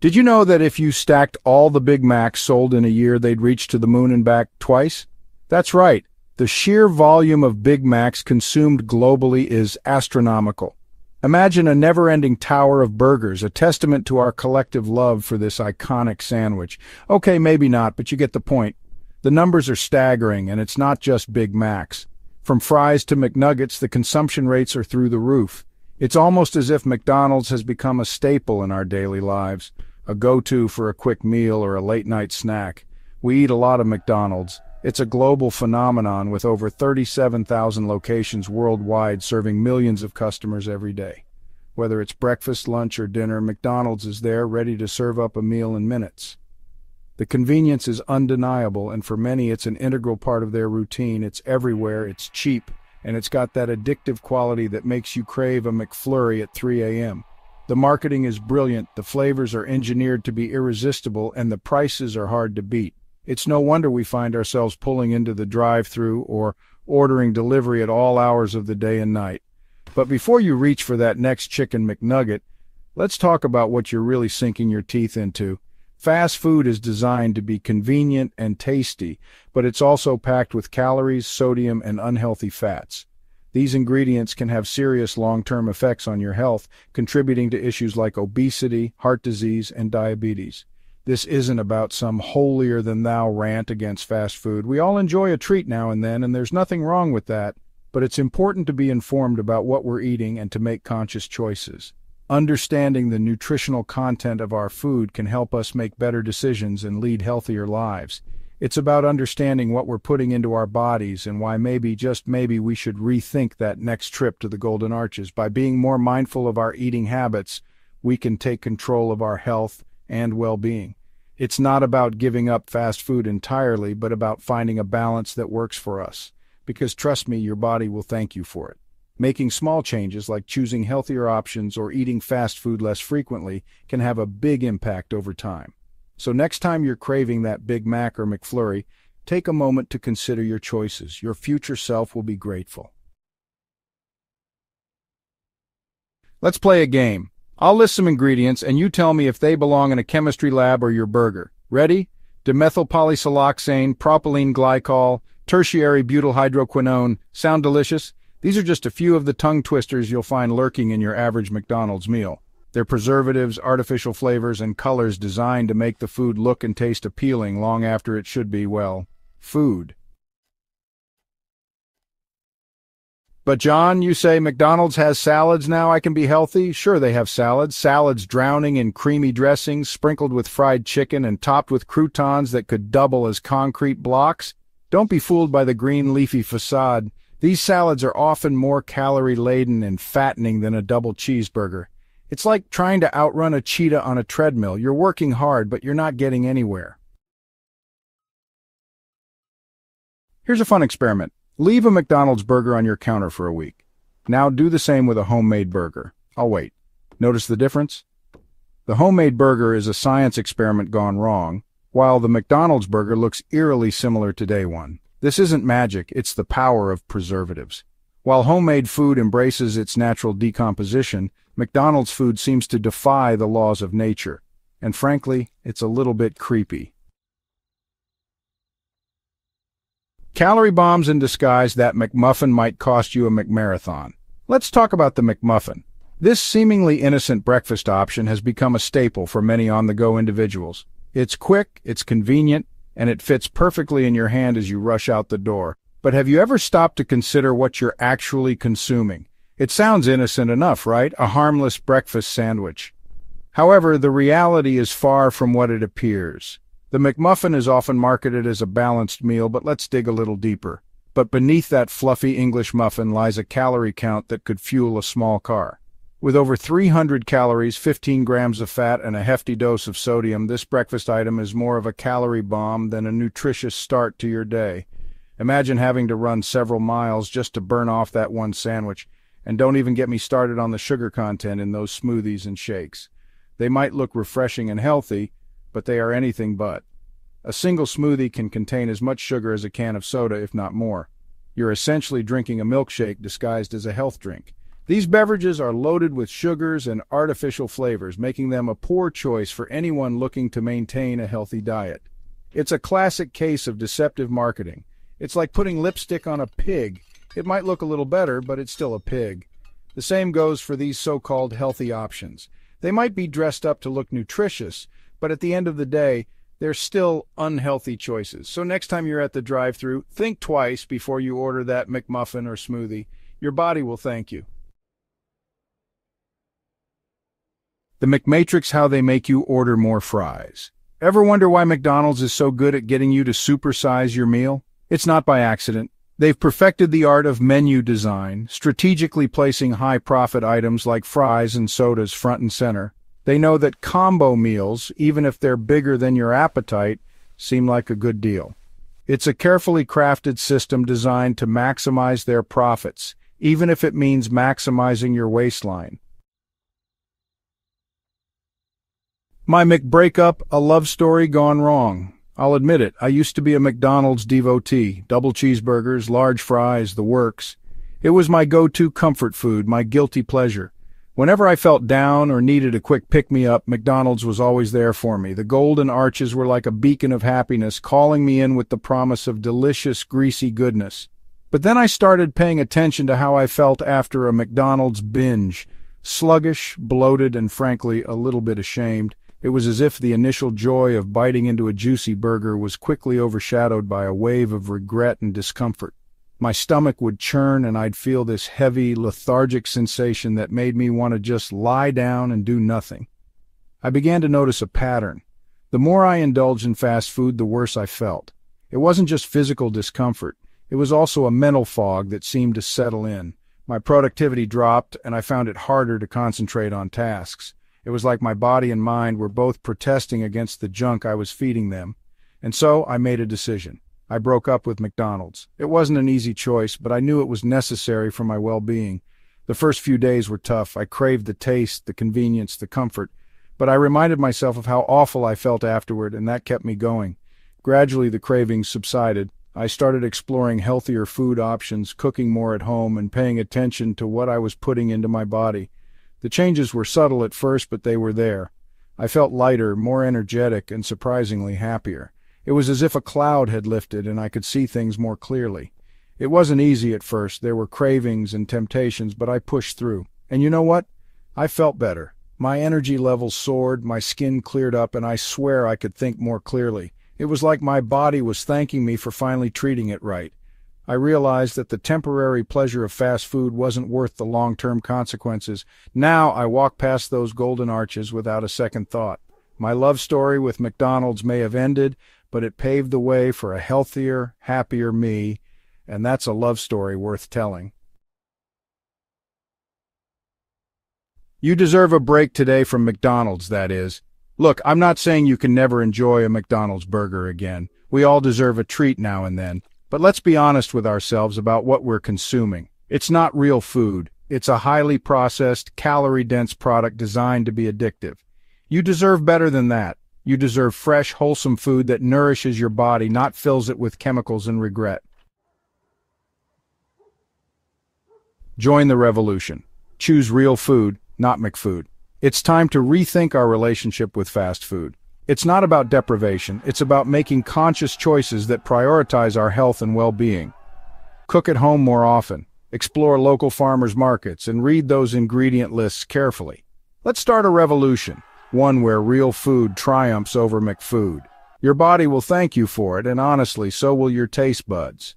Did you know that if you stacked all the Big Macs sold in a year, they'd reach to the moon and back twice? That's right. The sheer volume of Big Macs consumed globally is astronomical. Imagine a never-ending tower of burgers, a testament to our collective love for this iconic sandwich. Okay, maybe not, but you get the point. The numbers are staggering, and it's not just Big Macs. From fries to McNuggets, the consumption rates are through the roof. It's almost as if McDonald's has become a staple in our daily lives, a go-to for a quick meal or a late-night snack. We eat a lot of McDonald's. It's a global phenomenon with over 37,000 locations worldwide serving millions of customers every day. Whether it's breakfast, lunch, or dinner, McDonald's is there ready to serve up a meal in minutes. The convenience is undeniable, and for many it's an integral part of their routine. It's everywhere, it's cheap, and it's got that addictive quality that makes you crave a McFlurry at 3 a.m. The marketing is brilliant, the flavors are engineered to be irresistible, and the prices are hard to beat. It's no wonder we find ourselves pulling into the drive-thru or ordering delivery at all hours of the day and night. But before you reach for that next chicken McNugget, let's talk about what you're really sinking your teeth into. Fast food is designed to be convenient and tasty, but it's also packed with calories, sodium, and unhealthy fats. These ingredients can have serious long-term effects on your health, contributing to issues like obesity, heart disease, and diabetes. This isn't about some holier-than-thou rant against fast food. We all enjoy a treat now and then, and there's nothing wrong with that, but it's important to be informed about what we're eating and to make conscious choices. Understanding the nutritional content of our food can help us make better decisions and lead healthier lives. It's about understanding what we're putting into our bodies and why maybe, just maybe, we should rethink that next trip to the Golden Arches. By being more mindful of our eating habits, we can take control of our health and well-being. It's not about giving up fast food entirely, but about finding a balance that works for us. Because trust me, your body will thank you for it. Making small changes like choosing healthier options or eating fast food less frequently can have a big impact over time. So next time you're craving that Big Mac or McFlurry, take a moment to consider your choices. Your future self will be grateful. Let's play a game. I'll list some ingredients, and you tell me if they belong in a chemistry lab or your burger. Ready? Dimethylpolysiloxane, propylene glycol, tertiary butyl hydroquinone. Sound delicious? These are just a few of the tongue twisters you'll find lurking in your average McDonald's meal. They're preservatives, artificial flavors, and colors designed to make the food look and taste appealing long after it should be, well, food. But John, you say McDonald's has salads now I can be healthy? Sure, they have salads. Salads drowning in creamy dressings, sprinkled with fried chicken and topped with croutons that could double as concrete blocks. Don't be fooled by the green leafy facade. These salads are often more calorie-laden and fattening than a double cheeseburger. It's like trying to outrun a cheetah on a treadmill. You're working hard, but you're not getting anywhere. Here's a fun experiment. Leave a McDonald's burger on your counter for a week. Now do the same with a homemade burger. I'll wait. Notice the difference? The homemade burger is a science experiment gone wrong, while the McDonald's burger looks eerily similar to day one. This isn't magic, it's the power of preservatives. While homemade food embraces its natural decomposition, McDonald's food seems to defy the laws of nature. And frankly, it's a little bit creepy. Calorie bombs in disguise. That McMuffin might cost you a McMarathon. Let's talk about the McMuffin. This seemingly innocent breakfast option has become a staple for many on-the-go individuals. It's quick, it's convenient, and it fits perfectly in your hand as you rush out the door. But have you ever stopped to consider what you're actually consuming? It sounds innocent enough, right? A harmless breakfast sandwich. However, the reality is far from what it appears. The McMuffin is often marketed as a balanced meal, but let's dig a little deeper. But beneath that fluffy English muffin lies a calorie count that could fuel a small car. With over 300 calories, 15 grams of fat, and a hefty dose of sodium, this breakfast item is more of a calorie bomb than a nutritious start to your day. Imagine having to run several miles just to burn off that one sandwich. And don't even get me started on the sugar content in those smoothies and shakes. They might look refreshing and healthy, but they are anything but. A single smoothie can contain as much sugar as a can of soda, if not more. You're essentially drinking a milkshake disguised as a health drink. These beverages are loaded with sugars and artificial flavors, making them a poor choice for anyone looking to maintain a healthy diet. It's a classic case of deceptive marketing. It's like putting lipstick on a pig. It might look a little better, but it's still a pig. The same goes for these so-called healthy options. They might be dressed up to look nutritious, but at the end of the day, they're still unhealthy choices. So next time you're at the drive-thru, think twice before you order that McMuffin or smoothie. Your body will thank you. The McMatrix, how they make you order more fries. Ever wonder why McDonald's is so good at getting you to supersize your meal? It's not by accident. They've perfected the art of menu design, strategically placing high-profit items like fries and sodas front and center. They know that combo meals, even if they're bigger than your appetite, seem like a good deal. It's a carefully crafted system designed to maximize their profits, even if it means maximizing your waistline. My McBreakup, a love story gone wrong. I'll admit it, I used to be a McDonald's devotee. Double cheeseburgers, large fries, the works. It was my go-to comfort food, my guilty pleasure. Whenever I felt down or needed a quick pick-me-up, McDonald's was always there for me. The golden arches were like a beacon of happiness, calling me in with the promise of delicious, greasy goodness. But then I started paying attention to how I felt after a McDonald's binge. Sluggish, bloated, and frankly, a little bit ashamed. It was as if the initial joy of biting into a juicy burger was quickly overshadowed by a wave of regret and discomfort. My stomach would churn and I'd feel this heavy, lethargic sensation that made me want to just lie down and do nothing. I began to notice a pattern. The more I indulged in fast food, the worse I felt. It wasn't just physical discomfort. It was also a mental fog that seemed to settle in. My productivity dropped and I found it harder to concentrate on tasks. It was like my body and mind were both protesting against the junk I was feeding them. And so I made a decision. I broke up with McDonald's. It wasn't an easy choice, but I knew it was necessary for my well-being. The first few days were tough. I craved the taste, the convenience, the comfort. But I reminded myself of how awful I felt afterward, and that kept me going. Gradually, the cravings subsided. I started exploring healthier food options, cooking more at home, and paying attention to what I was putting into my body. The changes were subtle at first, but they were there. I felt lighter, more energetic, and surprisingly happier. It was as if a cloud had lifted and I could see things more clearly. It wasn't easy at first. There were cravings and temptations, but I pushed through. And you know what? I felt better. My energy levels soared, my skin cleared up, and I swear I could think more clearly. It was like my body was thanking me for finally treating it right. I realized that the temporary pleasure of fast food wasn't worth the long-term consequences. Now I walk past those golden arches without a second thought. My love story with McDonald's may have ended, but it paved the way for a healthier, happier me, and that's a love story worth telling. You deserve a break today from McDonald's, that is. Look, I'm not saying you can never enjoy a McDonald's burger again. We all deserve a treat now and then. But let's be honest with ourselves about what we're consuming. It's not real food. It's a highly processed, calorie-dense product designed to be addictive. You deserve better than that. You deserve fresh, wholesome food that nourishes your body, not fills it with chemicals and regret. Join the revolution. Choose real food, not McFood. It's time to rethink our relationship with fast food. It's not about deprivation, it's about making conscious choices that prioritize our health and well-being. Cook at home more often, explore local farmers markets, and read those ingredient lists carefully. Let's start a revolution, one where real food triumphs over McFood. Your body will thank you for it, and honestly, so will your taste buds.